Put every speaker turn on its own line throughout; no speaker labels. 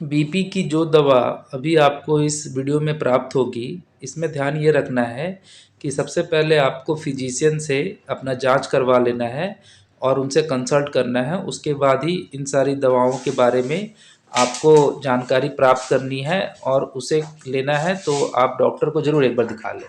BP की जो दवा अभी आपको इस वीडियो में प्राप्त होगी, इसमें ध्यान ये रखना है कि सबसे पहले आपको फिजिशियन से अपना जांच करवा लेना है और उनसे कंसल्ट करना है। उसके बाद ही इन सारी दवाओं के बारे में आपको जानकारी प्राप्त करनी है और उसे लेना है, तो आप डॉक्टर को ज़रूर एक बार दिखा लें।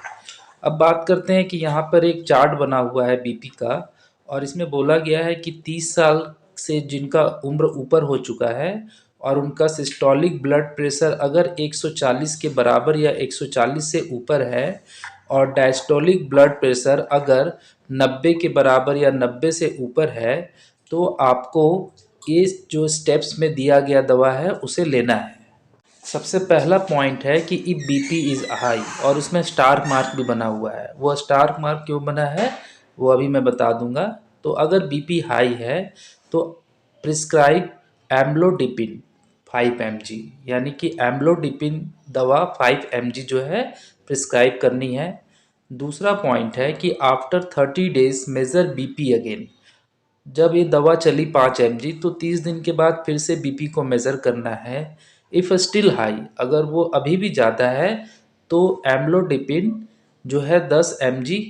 अब बात करते हैं कि यहाँ पर एक चार्ट बना हुआ है बीपी का, और इसमें बोला गया है कि 30 साल से जिनका उम्र ऊपर हो चुका है और उनका सिस्टोलिक ब्लड प्रेशर अगर 140 के बराबर या 140 से ऊपर है और डायस्टोलिक ब्लड प्रेशर अगर 90 के बराबर या 90 से ऊपर है, तो आपको ये जो स्टेप्स में दिया गया दवा है उसे लेना है। सबसे पहला पॉइंट है कि इफ़ बीपी इज़ हाई, और उसमें स्टार मार्क भी बना हुआ है। वो स्टार मार्क क्यों बना है वो अभी मैं बता दूंगा। तो अगर बीपी हाई है तो प्रिस्क्राइब एम्लोडिपिन 5 mg, यानी कि एम्लोडिपिन दवा 5 mg जो है प्रिस्क्राइब करनी है। दूसरा पॉइंट है कि after 30 days measure BP again. जब ये दवा चली 5 mg तो 30 दिन के बाद फिर से बीपी को मेज़र करना है। इफ़ स्टिल हाई, अगर वो अभी भी ज़्यादा है तो एम्लोडिपिन जो है 10 mg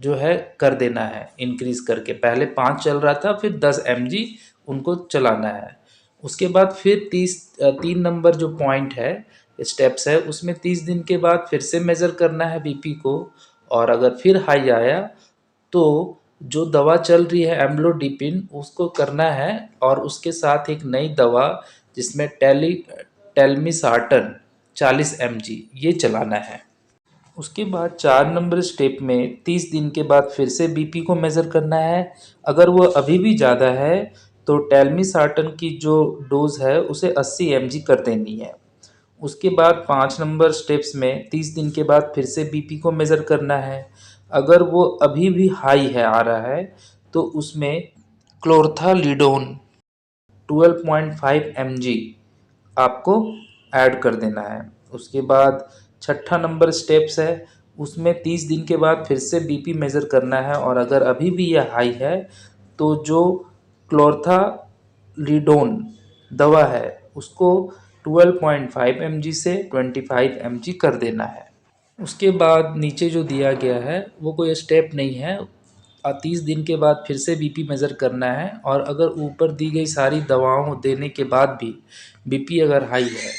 जो है कर देना है इंक्रीज़ करके। पहले 5 चल रहा था, फिर 10 mg उनको चलाना है। उसके बाद फिर 3 नंबर जो पॉइंट है, स्टेप्स है, उसमें 30 दिन के बाद फिर से मेज़र करना है बीपी को, और अगर फिर हाई आया तो जो दवा चल रही है एम्लोडिपिन उसको करना है, और उसके साथ एक नई दवा जिसमें टेलमिसार्टन 40 mg ये चलाना है। उसके बाद 4 नंबर स्टेप में 30 दिन के बाद फिर से बीपी को मेज़र करना है। अगर वो अभी भी ज़्यादा है तो टेलमिसार्टन की जो डोज़ है उसे 80 mg कर देनी है। उसके बाद 5 नंबर स्टेप्स में 30 दिन के बाद फिर से बीपी को मेज़र करना है। अगर वो अभी भी हाई है आ रहा है तो उसमें क्लोर्थालिडोन 12.5 mg आपको ऐड कर देना है। उसके बाद छठा नंबर स्टेप्स है, उसमें 30 दिन के बाद फिर से बीपी मेज़र करना है, और अगर अभी भी यह हाई है तो जो क्लोर्थालिडोन दवा है उसको 12.5 mg से 25 mg कर देना है। उसके बाद नीचे जो दिया गया है वो कोई स्टेप नहीं है। 30 दिन के बाद फिर से बीपी मेज़र करना है, और अगर ऊपर दी गई सारी दवाओं देने के बाद भी बीपी अगर हाई है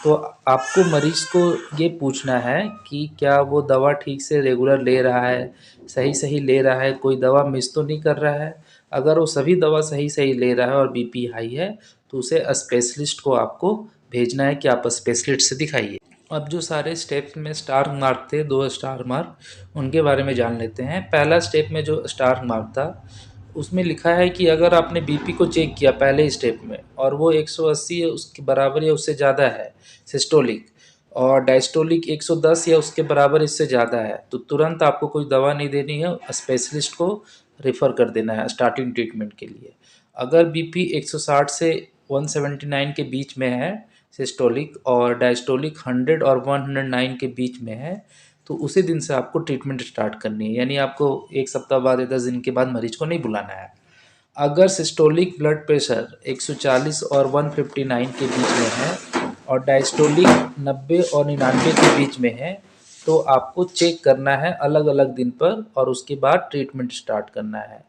तो आपको मरीज़ को ये पूछना है कि क्या वो दवा ठीक से रेगुलर ले रहा है, सही ले रहा है, कोई दवा मिस तो नहीं कर रहा है। अगर वो सभी दवा सही ले रहा है और बीपी हाई है तो उसे स्पेशलिस्ट को आपको भेजना है कि आप स्पेशलिस्ट से दिखाइए। अब जो सारे स्टेप में स्टार मार्क थे, 2 स्टार मार्क, उनके बारे में जान लेते हैं। पहला स्टेप में जो स्टार मार्क था उसमें लिखा है कि अगर आपने बीपी को चेक किया पहले स्टेप में और वो 180 या उसके बराबर या उससे ज़्यादा है सिस्टोलिक, और डायस्टोलिक 110 या उसके बराबर इससे ज़्यादा है, तो तुरंत आपको कोई दवा नहीं देनी है, स्पेशलिस्ट को रेफ़र कर देना है स्टार्टिंग ट्रीटमेंट के लिए। अगर बीपी 160 से 179 के बीच में है सिस्टोलिक, और डायस्टोलिक 100 और 109 के बीच में है, तो उसी दिन से आपको ट्रीटमेंट स्टार्ट करनी है। यानी आपको 1 सप्ताह बाद या 10 दिन के बाद मरीज को नहीं बुलाना है। अगर सिस्टोलिक ब्लड प्रेशर 140 और 159 के बीच में है और डायस्टोलिक 90 और 99 के बीच में है, तो आपको चेक करना है अलग अलग दिन पर, और उसके बाद ट्रीटमेंट स्टार्ट करना है।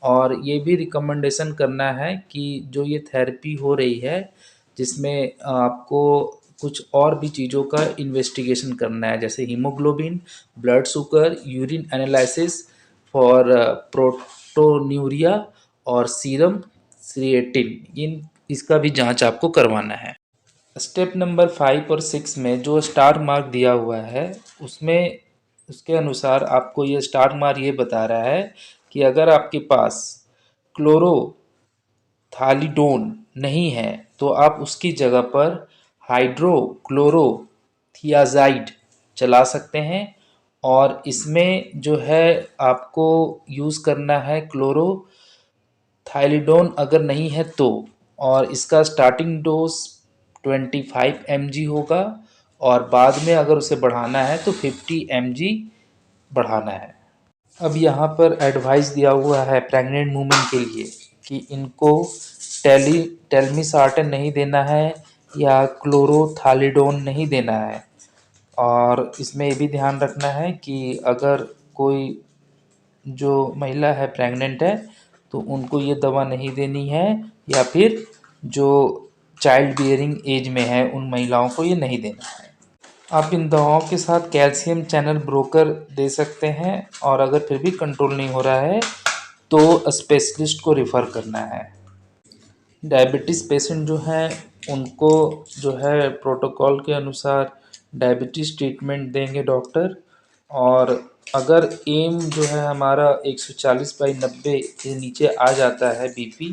और ये भी रिकमेंडेशन करना है कि जो ये थेरेपी हो रही है जिसमें आपको कुछ और भी चीज़ों का इन्वेस्टिगेशन करना है, जैसे haemoglobin, blood sugar, urine analysis for proteinuria और सीरम क्रिएटिन, इन इसका भी जांच आपको करवाना है। स्टेप नंबर 5 और 6 में जो स्टार मार्क दिया हुआ है उसमें उसके अनुसार आपको ये स्टार मार्क ये बता रहा है कि अगर आपके पास क्लोरोथालिडोन नहीं है तो आप उसकी जगह पर हाइड्रोक्लोरोथियाजाइड चला सकते हैं, और इसमें जो है आपको यूज़ करना है क्लोरोथाइलिडोन अगर नहीं है तो, और इसका स्टार्टिंग डोज 25 mg होगा, और बाद में अगर उसे बढ़ाना है तो 50 mg बढ़ाना है। अब यहाँ पर एडवाइस दिया हुआ है प्रेग्नेंट वूमेन के लिए कि इनको टेलमिसार्टन नहीं देना है या क्लोरोथालिडोन नहीं देना है। और इसमें ये भी ध्यान रखना है कि अगर कोई जो महिला है प्रेग्नेंट है तो उनको ये दवा नहीं देनी है, या फिर जो चाइल्ड बियरिंग एज में है उन महिलाओं को ये नहीं देना है। आप इन दवाओं के साथ कैल्शियम चैनल ब्रोकर दे सकते हैं, और अगर फिर भी कंट्रोल नहीं हो रहा है तो स्पेशलिस्ट को रेफ़र करना है। डायबिटीज़ पेशेंट जो हैं उनको जो है प्रोटोकॉल के अनुसार डायबिटीज़ ट्रीटमेंट देंगे डॉक्टर। और अगर एम जो है हमारा 140/90 के नीचे आ जाता है बीपी,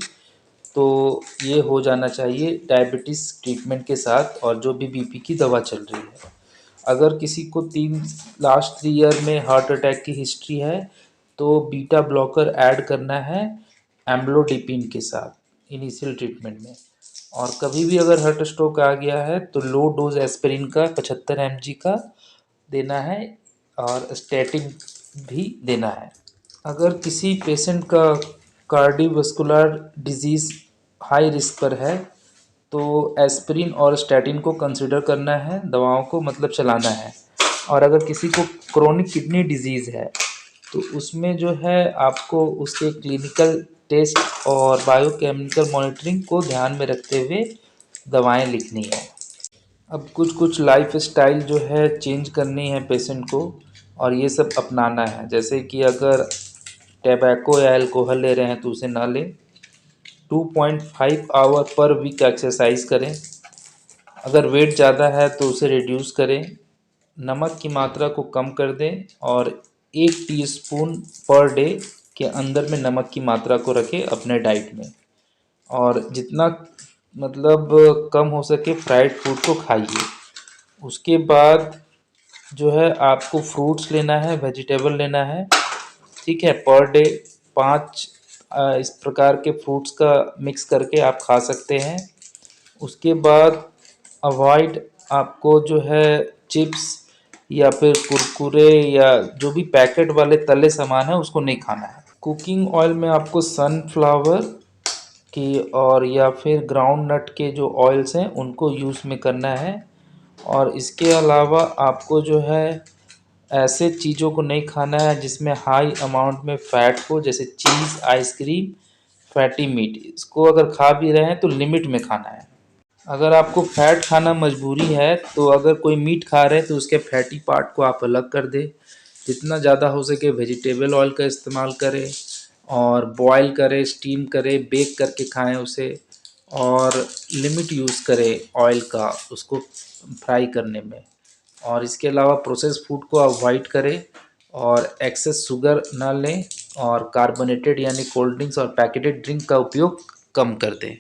तो ये हो जाना चाहिए डायबिटीज़ ट्रीटमेंट के साथ और जो भी बीपी की दवा चल रही है। अगर किसी को लास्ट 3 ईयर में हार्ट अटैक की हिस्ट्री है तो बीटा ब्लॉकर ऐड करना है एम्लोडिपिन के साथ इनिशियल ट्रीटमेंट में। और कभी भी अगर हार्ट स्ट्रोक आ गया है तो लो डोज एस्पिरिन का 75 mg का देना है, और स्टैटिन भी देना है। अगर किसी पेशेंट का कार्डियोवैस्कुलर डिजीज़ हाई रिस्क पर है तो एस्पिरिन और स्टैटिन को कंसिडर करना है, दवाओं को मतलब चलाना है। और अगर किसी को क्रोनिक किडनी डिजीज़ है तो उसमें जो है आपको उसके क्लिनिकल टेस्ट और बायोकेमिकल मॉनिटरिंग को ध्यान में रखते हुए दवाएं लिखनी है। अब कुछ कुछ लाइफ स्टाइल जो है चेंज करनी है पेशेंट को, और ये सब अपनाना है। जैसे कि अगर टैबैको या अल्कोहल ले रहे हैं तो उसे ना लें। 2.5 आवर पर वीक एक्सरसाइज करें। अगर वेट ज़्यादा है तो उसे रिड्यूस करें। नमक की मात्रा को कम कर दें, और 1 टीस्पून पर डे के अंदर में नमक की मात्रा को रखें अपने डाइट में। और जितना मतलब कम हो सके फ्राइड फूड को खाइए। उसके बाद जो है आपको फ्रूट्स लेना है, वेजिटेबल लेना है, ठीक है। पर डे 5 इस प्रकार के फ्रूट्स का मिक्स करके आप खा सकते हैं। उसके बाद अवॉइड आपको जो है चिप्स या फिर कुरकुरे या जो भी पैकेट वाले तले सामान है उसको नहीं खाना है। कुकिंग ऑयल में आपको सनफ्लावर की और या फिर ग्राउंड नट के जो ऑयल्स हैं उनको यूज़ में करना है। और इसके अलावा आपको जो है ऐसे चीज़ों को नहीं खाना है जिसमें हाई अमाउंट में फ़ैट हो, जैसे चीज़, आइसक्रीम, फैटी मीट। इसको अगर खा भी रहे हैं तो लिमिट में खाना है। अगर आपको फ़ैट खाना मजबूरी है तो अगर कोई मीट खा रहे हैं तो उसके फैटी पार्ट को आप अलग कर दें। जितना ज़्यादा हो सके वेजिटेबल ऑयल का इस्तेमाल करें, और बॉयल करें, स्टीम करें, बेक करके खाएं उसे। और लिमिट यूज़ करें ऑयल का उसको फ्राई करने में। और इसके अलावा प्रोसेस फूड को अवॉइड करें, और एक्सेस शुगर ना लें, और कार्बोनेटेड यानी कोल्ड ड्रिंक्स और पैकेटेड ड्रिंक का उपयोग कम कर दें।